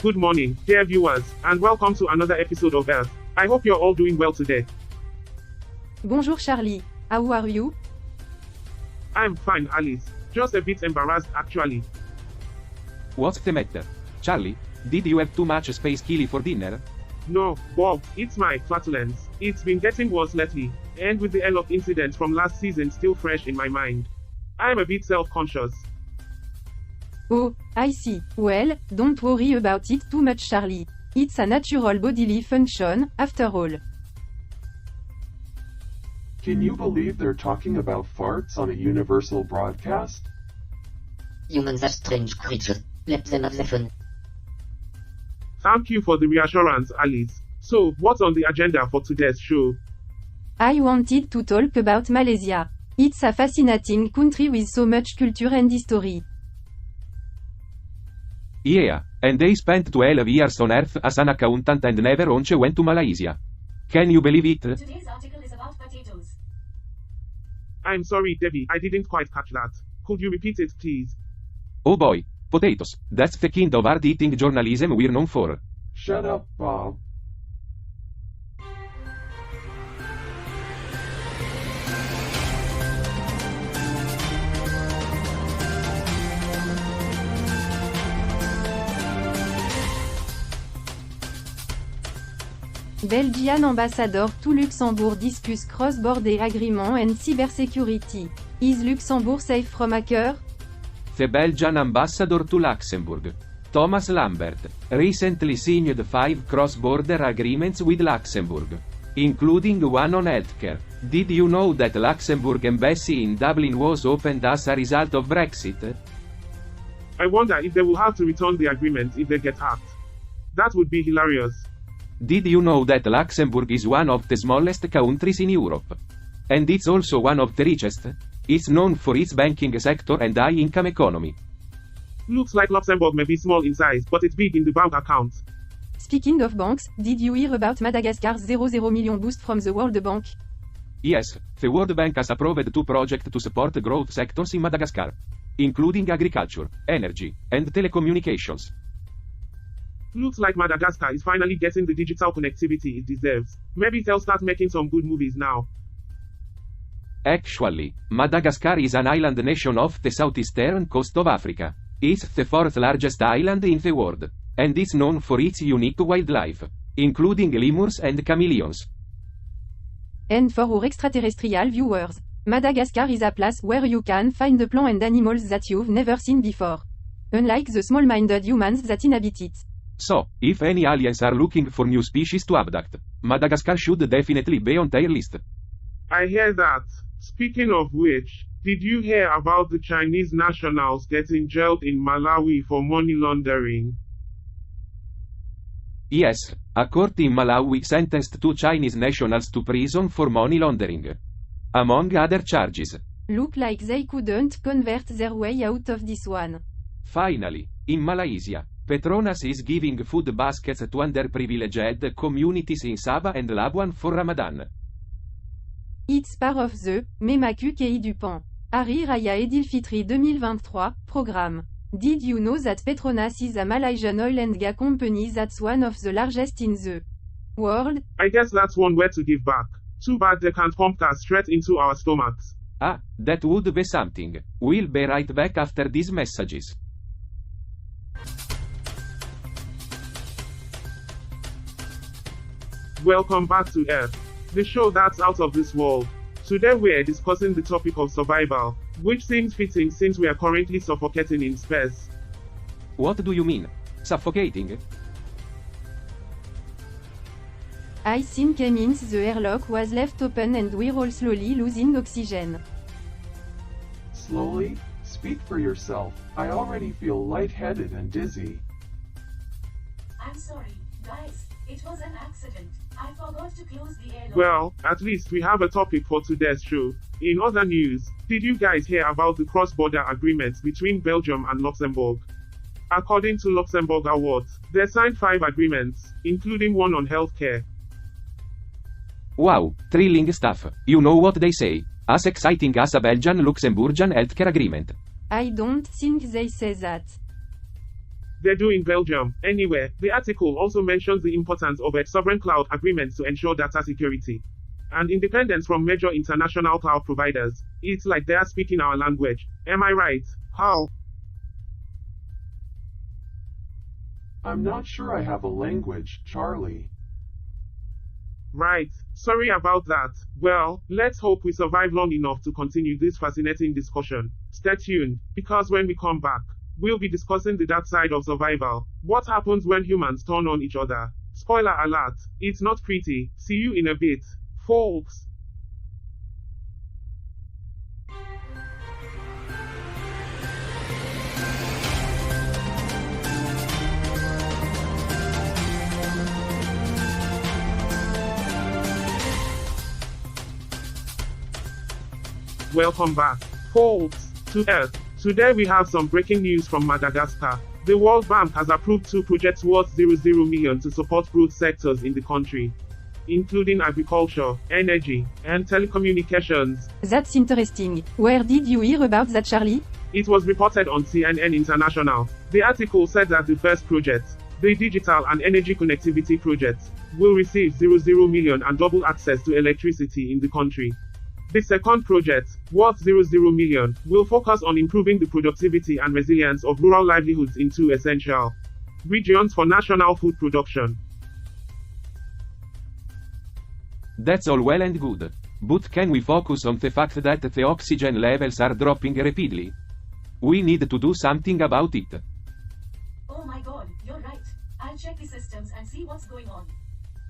Good morning, dear viewers, and welcome to another episode of Earth. I hope you're all doing well today. Bonjour Charlie, how are you? I'm fine, Alice. Just a bit embarrassed, actually. What's the matter? Charlie, did you have too much space chili for dinner? No, Bob, it's my flatulence. It's been getting worse lately, and with the airlock incident from last season still fresh in my mind, I'm a bit self-conscious. Oh, I see. Well, don't worry about it too much Charlie. It's a natural bodily function, after all. Can you believe they're talking about farts on a universal broadcast? Humans are strange creatures. Let them have their fun. Thank you for the reassurance, Alice. So, what's on the agenda for today's show? I wanted to talk about Malaysia. It's a fascinating country with so much culture and history. Yeah, and they spent 12 years on Earth as an accountant and never once went to Malaysia. Can you believe it? Today's article is about potatoes. I'm sorry, Debbie, I didn't quite catch that. Could you repeat it, please? Oh boy, potatoes, that's the kind of hard-eating journalism we're known for. Shut up, Bob. Belgian ambassador to Luxembourg discuss cross-border agreement and cybersecurity. Is Luxembourg safe from hacker? The Belgian ambassador to Luxembourg, Thomas Lambert, recently signed 5 cross-border agreements with Luxembourg, including one on healthcare. Did you know that Luxembourg embassy in Dublin was opened as a result of Brexit? I wonder if they will have to return the agreement if they get hacked. That would be hilarious. Did you know that Luxembourg is one of the smallest countries in Europe? And it's also one of the richest? It's known for its banking sector and high-income economy. Looks like Luxembourg may be small in size, but it's big in the bank account. Speaking of banks, did you hear about Madagascar's 00 million boost from the World Bank? Yes, the World Bank has approved 2 projects to support growth sectors in Madagascar, including agriculture, energy, and telecommunications. Looks like Madagascar is finally getting the digital connectivity it deserves. Maybe they'll start making some good movies now. Actually, Madagascar is an island nation off the southeastern coast of Africa. It's the 4th largest island in the world, and it's known for its unique wildlife, including lemurs and chameleons. And for our extraterrestrial viewers, Madagascar is a place where you can find the plants and animals that you've never seen before. Unlike the small-minded humans that inhabit it. So, if any aliens are looking for new species to abduct, Madagascar should definitely be on their list. I hear that. Speaking of which, did you hear about the Chinese nationals getting jailed in Malawi for money laundering? Yes, a court in Malawi sentenced 2 Chinese nationals to prison for money laundering, among other charges. Look like they couldn't convert their way out of this one. Finally, in Malaysia, Petronas is giving food baskets to underprivileged communities in Sabah and Labuan for Ramadan. It's part of the Memakukei du Pan. Hari Raya Edilfitri 2023 programme. Did you know that Petronas is a Malaysian oil and gas company that's one of the largest in the world? I guess that's one way to give back. Too bad they can't pump gas straight into our stomachs. Ah, that would be something. We'll be right back after these messages. Welcome back to Earth, the show that's out of this world. Today we're discussing the topic of survival, which seems fitting since we are currently suffocating in space. What do you mean? Suffocating? I think it means the airlock was left open and we're all slowly losing oxygen. Slowly? Speak for yourself. I already feel lightheaded and dizzy. I'm sorry, guys. It was an accident. I forgot to close the airlock. Well, at least we have a topic for today's show. In other news, did you guys hear about the cross-border agreements between Belgium and Luxembourg? According to Luxembourg Awards, they signed 5 agreements, including one on healthcare. Wow, thrilling stuff. You know what they say? As exciting as a Belgian-Luxembourgian healthcare agreement. I don't think they say that. They do in Belgium. Anyway, the article also mentions the importance of sovereign cloud agreements to ensure data security and independence from major international cloud providers. It's like they are speaking our language. Am I right? How? I'm not sure I have a language, Charlie. Right. Sorry about that. Well, let's hope we survive long enough to continue this fascinating discussion. Stay tuned, because when we come back, we'll be discussing the dark side of survival. What happens when humans turn on each other? Spoiler alert, it's not pretty. See you in a bit, folks. Welcome back, folks, to Earth. Today we have some breaking news from Madagascar. The World Bank has approved 2 projects worth 00 million to support growth sectors in the country, including agriculture, energy, and telecommunications. That's interesting. Where did you hear about that, Charlie? It was reported on CNN International. The article said that the first project, the Digital and Energy Connectivity Project, will receive 00 million and double access to electricity in the country. The second project, worth 00 million, will focus on improving the productivity and resilience of rural livelihoods in 2 essential regions for national food production. That's all well and good. But can we focus on the fact that the oxygen levels are dropping rapidly? We need to do something about it. Oh my god, you're right. I'll check the systems and see what's going on.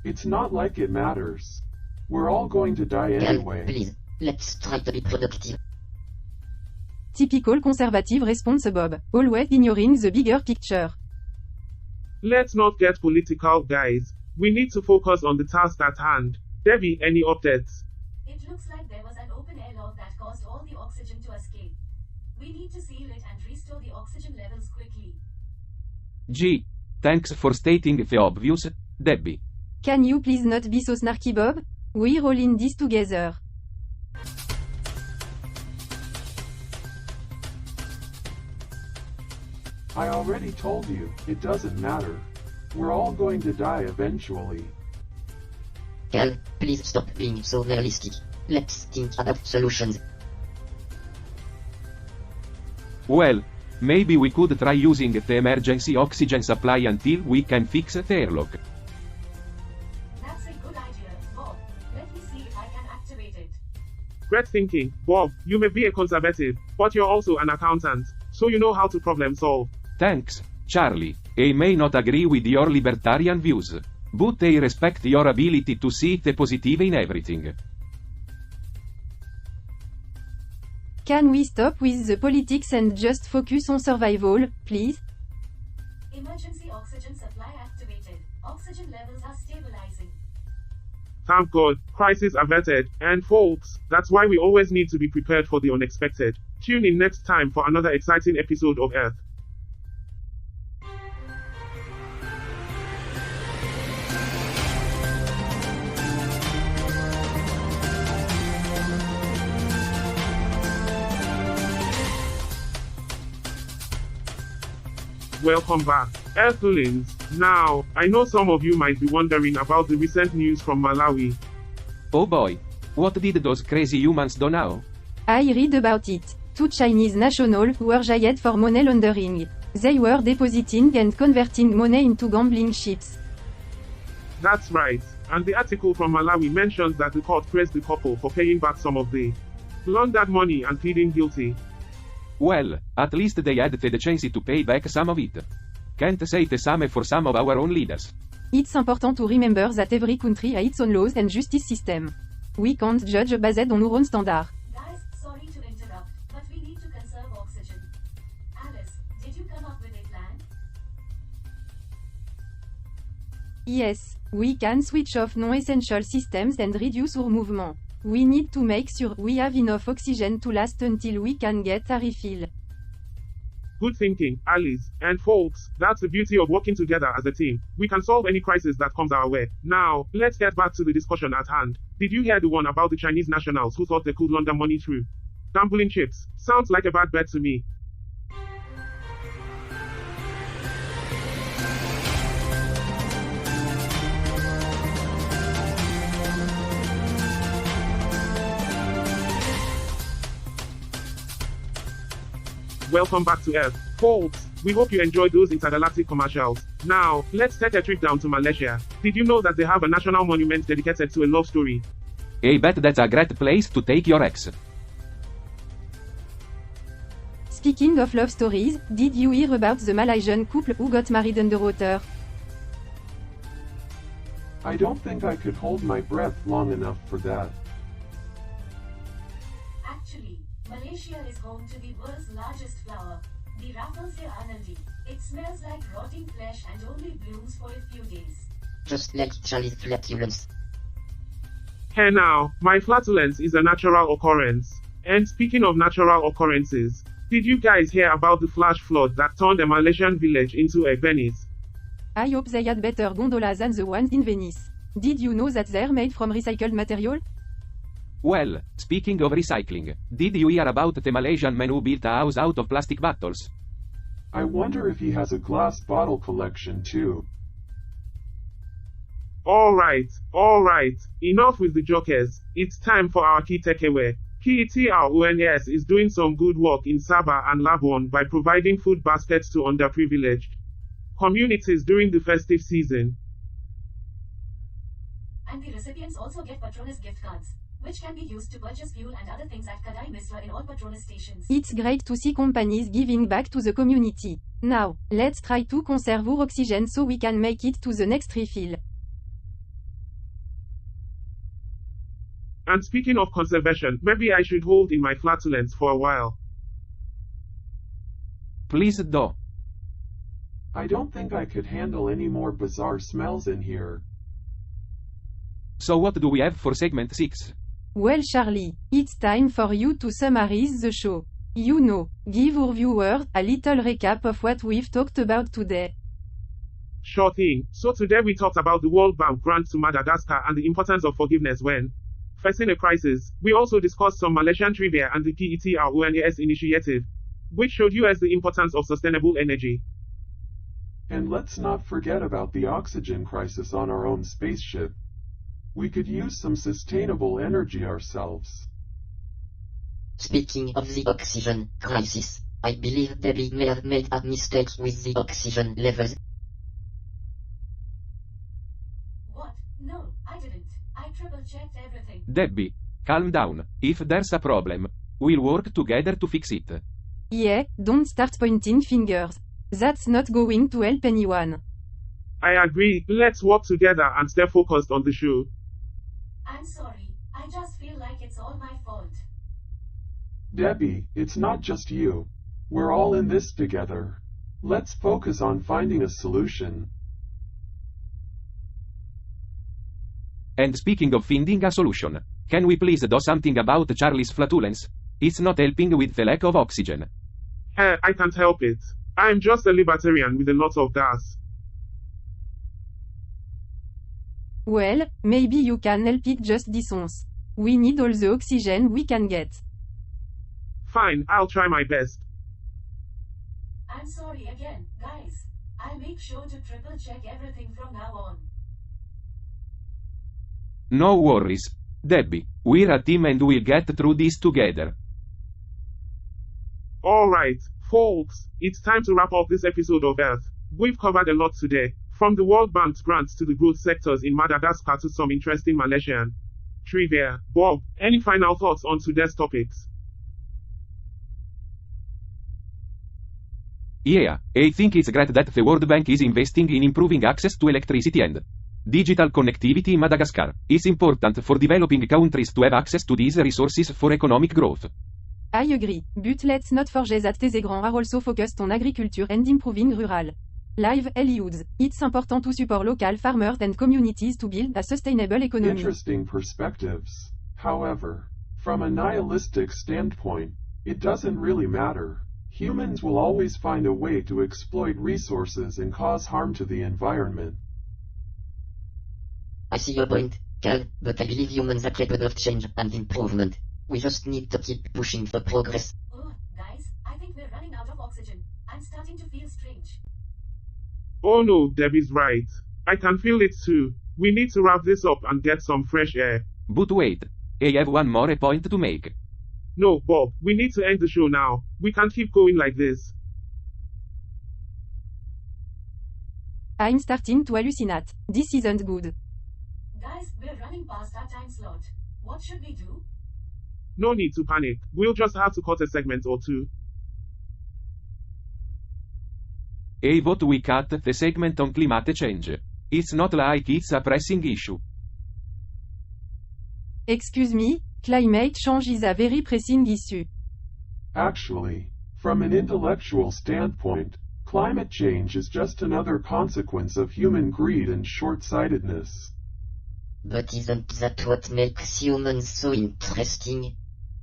It's not like it matters. We're all going to die Girl, anyway. please, let's try to be productive. Typical conservative response, Bob. Always ignoring the bigger picture. Let's not get political, guys. We need to focus on the task at hand. Debbie, any updates? It looks like there was an open air lock that caused all the oxygen to escape. We need to seal it and restore the oxygen levels quickly. Gee, thanks for stating the obvious, Debbie. Can you please not be so snarky, Bob? We're all in this together. I already told you, it doesn't matter. We're all going to die eventually. Girl, please stop being so realistic. Let's think about solutions. Well, maybe we could try using the emergency oxygen supply until we can fix the airlock. That's a good idea, Bob. Let me see if I can activate it. Great thinking, Bob. You may be a conservative, but you're also an accountant, so you know how to problem solve. Thanks, Charlie. I may not agree with your libertarian views, but I respect your ability to see the positive in everything. Can we stop with the politics and just focus on survival, please? Emergency oxygen supply activated. Oxygen levels are stabilizing. Thank God, crisis averted. And folks, that's why we always need to be prepared for the unexpected. Tune in next time for another exciting episode of Earth. Welcome back, Earthlings. Now, I know some of you might be wondering about the recent news from Malawi. Oh boy. What did those crazy humans do now? I read about it. 2 Chinese nationals were jailed for money laundering. They were depositing and converting money into gambling chips. That's right, and the article from Malawi mentions that the court praised the couple for paying back some of the laundered money and pleading guilty. Well, at least they had the chance to pay back some of it. Can't say the same for some of our own leaders. It's important to remember that every country has its own laws and justice system. We can't judge based on our own standards. Guys, sorry to interrupt, but we need to conserve oxygen. Alice, did you come up with a plan? Yes, we can switch off non-essential systems and reduce our movement. We need to make sure we have enough oxygen to last until we can get a refill. Good thinking, Alice. And folks, that's the beauty of working together as a team. We can solve any crisis that comes our way. Now, let's get back to the discussion at hand. Did you hear the one about the Chinese nationals who thought they could launder money through gambling chips? Sounds like a bad bet to me. welcome back to Earth. Folks, we hope you enjoyed those intergalactic commercials. Now, let's take a trip down to Malaysia. Did you know that they have a national monument dedicated to a love story? I bet that's a great place to take your ex. Speaking of love stories, did you hear about the Malaysian couple who got married underwater? I don't think I could hold my breath long enough for that. Actually, Malaysia is home to the world's largest flower, the Rafflesia arnoldi. It smells like rotting flesh and only blooms for a few days. Just like Charlie's flatulence. Hey now, my flatulence is a natural occurrence. And speaking of natural occurrences, did you guys hear about the flash flood that turned a Malaysian village into a Venice? I hope they had better gondolas than the ones in Venice. Did you know that they're made from recycled material? Well, speaking of recycling, did you hear about the Malaysian man who built a house out of plastic bottles? I wonder if he has a glass bottle collection too. Alright, enough with the jokers. It's time for our key takeaway. PETRONS is doing some good work in Sabah and Labuan by providing food baskets to underprivileged communities during the festive season. And the recipients also get Patronus gift cards, which can be used to purchase fuel and other things at Kadai Misra in all Patronus stations. It's great to see companies giving back to the community. Now, let's try to conserve our oxygen so we can make it to the next refill. And speaking of conservation, maybe I should hold in my flatulence for a while. Please do. I don't think I could handle any more bizarre smells in here. So what do we have for segment 6? Well Charlie, it's time for you to summarize the show. You know, give our viewers a little recap of what we've talked about today. Sure thing. So today we talked about the World Bank grant to Madagascar and the importance of forgiveness when facing a crisis. We also discussed some Malaysian trivia and the PETRONAS initiative, which showed you as the importance of sustainable energy. And let's not forget about the oxygen crisis on our own spaceship. We could use some sustainable energy ourselves. Speaking of the oxygen crisis, I believe Debbie may have made a mistake with the oxygen levels. What? No, I didn't. I triple-checked everything. Debbie, calm down. If there's a problem, we'll work together to fix it. Yeah, don't start pointing fingers. That's not going to help anyone. I agree. Let's work together and stay focused on the show. I'm sorry, I just feel like it's all my fault. Debbie, it's not just you. We're all in this together. Let's focus on finding a solution. And speaking of finding a solution, can we please do something about Charlie's flatulence? It's not helping with the lack of oxygen. I can't help it. I'm just a libertarian with a lot of gas. Well, maybe you can help it just distance. We need all the oxygen we can get. Fine, I'll try my best. I'm sorry again, guys. I'll make sure to triple-check everything from now on. No worries. Debbie, we're a team and we'll get through this together. Alright, folks, it's time to wrap up this episode of Earth. We've covered a lot today, from the World Bank's grants to the growth sectors in Madagascar to some interesting Malaysian trivia. Bob, any final thoughts on today's topics? Yeah, I think it's great that the World Bank is investing in improving access to electricity and digital connectivity in Madagascar. It's important for developing countries to have access to these resources for economic growth. I agree, but let's not forget that these grants are also focused on agriculture and improving rural livelihoods. It's important to support local farmers and communities to build a sustainable economy. Interesting perspectives. However, from a nihilistic standpoint, it doesn't really matter. Humans will always find a way to exploit resources and cause harm to the environment. I see your point, Cal, but I believe humans are capable of change and improvement. We just need to keep pushing for progress. Oh, guys, I think we're running out of oxygen. I'm starting to feel strange. Oh no, Debbie's right. I can feel it too. We need to wrap this up and get some fresh air. But wait, I have one more point to make. No, Bob, we need to end the show now. We can't keep going like this. I'm starting to hallucinate. This isn't good. Guys, we're running past our time slot. What should we do? No need to panic. We'll just have to cut a segment or two. Hey, vote we cut the segment on climate change. It's not like it's a pressing issue. Excuse me, climate change is a very pressing issue. Actually, from an intellectual standpoint, climate change is just another consequence of human greed and short-sightedness. But isn't that what makes humans so interesting?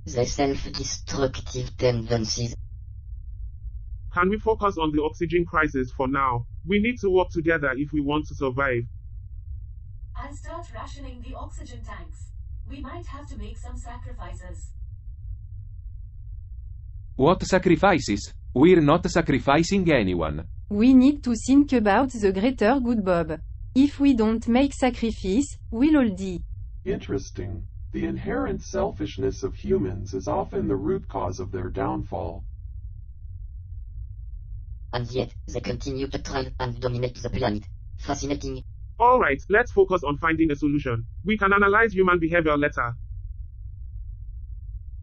Their self-destructive tendencies. Can we focus on the oxygen crisis for now? We need to work together if we want to survive. I'll start rationing the oxygen tanks. We might have to make some sacrifices. What sacrifices? We're not sacrificing anyone. We need to think about the greater good, Bob. If we don't make sacrifice, we'll all die. Interesting. The inherent selfishness of humans is often the root cause of their downfall. And yet, they continue to thrive and dominate the planet. Fascinating. Alright, let's focus on finding a solution. We can analyze human behavior later.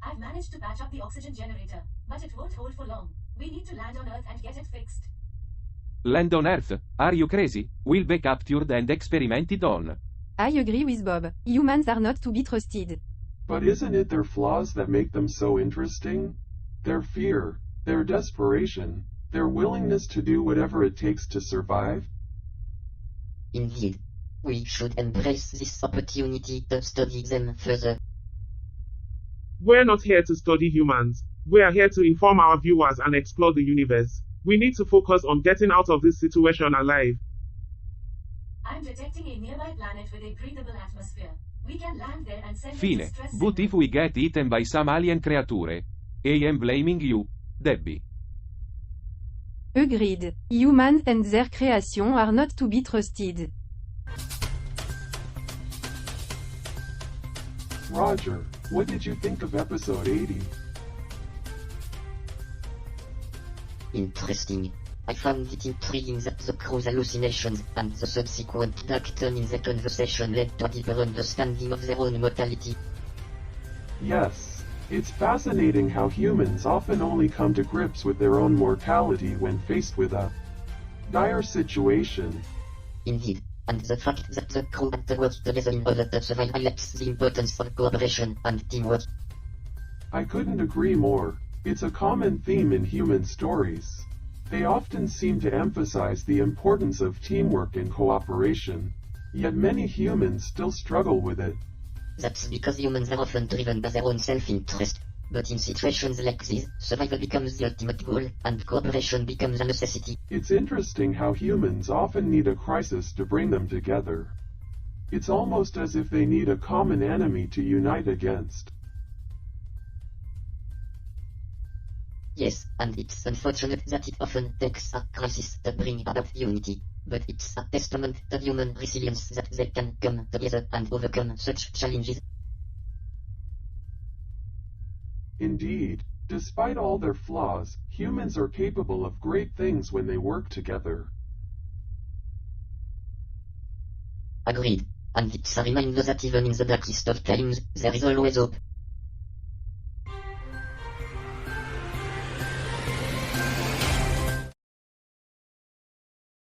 I've managed to patch up the oxygen generator, but it won't hold for long. We need to land on Earth and get it fixed. Land on Earth? Are you crazy? We'll be captured and experimented on. I agree with Bob. Humans are not to be trusted. But isn't it their flaws that make them so interesting? Their fear, their desperation, their willingness to do whatever it takes to survive? Indeed. We should embrace this opportunity to study them further. We're not here to study humans. We are here to inform our viewers and explore the universe. We need to focus on getting out of this situation alive. I'm detecting a nearby planet with a breathable atmosphere. We can land there and send a Fine. distress But if signal. we get eaten by some alien creature, I am blaming you, Debbie. Agreed. Humans and their creation are not to be trusted. Roger, what did you think of episode 80? Interesting. I found it intriguing that the crew's hallucinations and the subsequent dark turn in the conversation led to a deeper understanding of their own mortality. Yes, it's fascinating how humans often only come to grips with their own mortality when faced with a dire situation. Indeed, and the fact that the crew had to work together in order to survive highlights the importance of cooperation and teamwork. I couldn't agree more. It's a common theme in human stories. They often seem to emphasize the importance of teamwork and cooperation, yet many humans still struggle with it. That's because humans are often driven by their own self-interest, but in situations like these, survival becomes the ultimate goal, and cooperation becomes a necessity. It's interesting how humans often need a crisis to bring them together. It's almost as if they need a common enemy to unite against. Yes, and it's unfortunate that it often takes a crisis to bring about unity, but it's a testament to human resilience that they can come together and overcome such challenges. Indeed, despite all their flaws, humans are capable of great things when they work together. Agreed, and it's a reminder that even in the darkest of times, there is always hope.